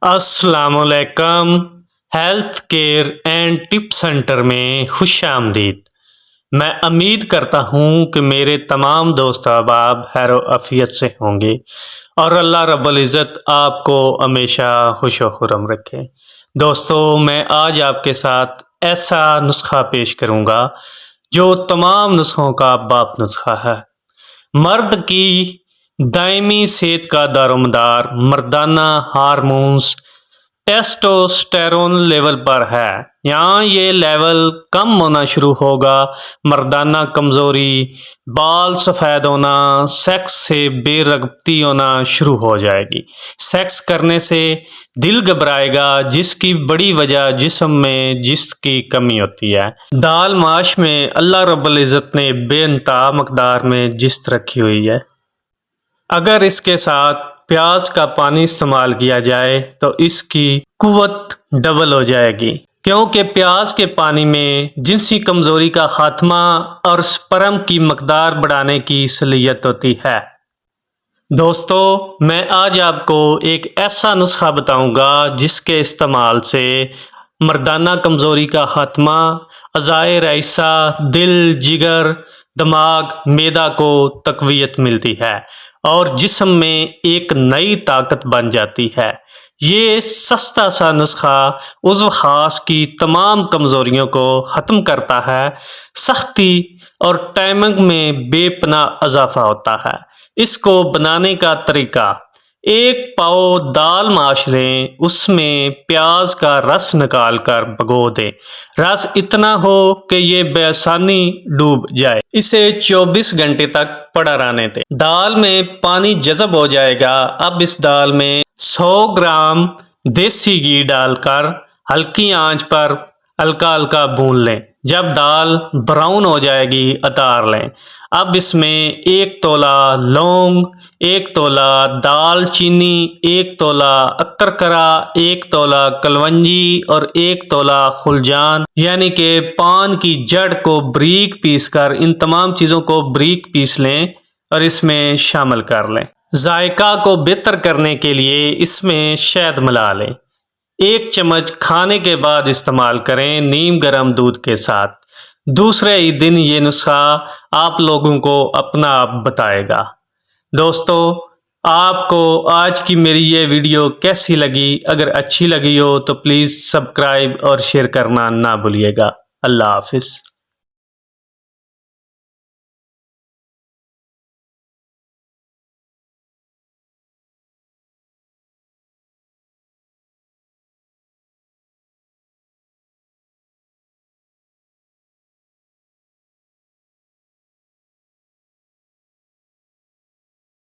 السلام علیکم۔ Health care and tip centre میں خوش آمدید۔ میں امید کرتا ہوں کہ میرے تمام دوست احباب خیر و عافیت سے ہوں گے اور اللہ رب العزت آپ کو ہمیشہ خوش و خرم رکھے۔ دوستو، میں آج آپ کے ساتھ ایسا نسخہ پیش کروں گا جو تمام نسخوں کا باپ نسخہ ہے۔ مرد کی دائمی صحت کا دار و مدار مردانہ ہارمونز ٹیسٹوسٹیرون لیول پر ہے۔ یہاں یہ لیول کم ہونا شروع ہوگا، مردانہ کمزوری، بال سفید ہونا، سیکس سے بے رغبتی ہونا شروع ہو جائے گی۔ سیکس کرنے سے دل گھبرائے گا، جس کی بڑی وجہ جسم میں جسم کی کمی ہوتی ہے۔ دال ماش میں اللہ رب العزت نے بے انتہا مقدار میں جست رکھی ہوئی ہے۔ اگر اس کے ساتھ پیاز کا پانی استعمال کیا جائے تو اس کی قوت ڈبل ہو جائے گی، کیونکہ پیاز کے پانی میں جنسی کمزوری کا خاتمہ اور سپرم کی مقدار بڑھانے کی صلاحیت ہوتی ہے۔ دوستو، میں آج آپ کو ایک ایسا نسخہ بتاؤں گا جس کے استعمال سے مردانہ کمزوری کا خاتمہ، اعضائے رئیسہ، دل، جگر، دماغ، معدہ کو تقویت ملتی ہے اور جسم میں ایک نئی طاقت بن جاتی ہے۔ یہ سستا سا نسخہ عضو خاص کی تمام کمزوریوں کو ختم کرتا ہے، سختی اور ٹائمنگ میں بے پناہ اضافہ ہوتا ہے۔ اس کو بنانے کا طریقہ: 1 پاؤ دال ماش لیں، اس میں پیاز کا رس نکال کر بھگو دیں۔ رس اتنا ہو کہ یہ بے آسانی ڈوب جائے۔ اسے 24 گھنٹے تک پڑا رہنے دیں۔ دال میں پانی جذب ہو جائے گا۔ اب اس دال میں 100 گرام دیسی گھی ڈال کر ہلکی آنچ پر ہلکا ہلکا بھون لیں۔ جب دال براؤن ہو جائے گی اتار لیں۔ اب اس میں 1 تولہ لونگ، 1 تولہ دال چینی، 1 تولہ اکرکرا، 1 تولہ کلونجی اور 1 تولہ خلجان یعنی کہ پان کی جڑ کو بریک پیس کر ان تمام چیزوں کو بریک پیس لیں اور اس میں شامل کر لیں۔ ذائقہ کو بہتر کرنے کے لیے اس میں شہد ملا لیں۔ 1 چمچ کھانے کے بعد استعمال کریں، نیم گرم دودھ کے ساتھ۔ دوسرے ہی دن یہ نسخہ آپ لوگوں کو اپنا آپ بتائے گا۔ دوستو، آپ کو آج کی میری یہ ویڈیو کیسی لگی؟ اگر اچھی لگی ہو تو پلیز سبسکرائب اور شیئر کرنا نہ بھولیے گا۔ اللہ حافظ۔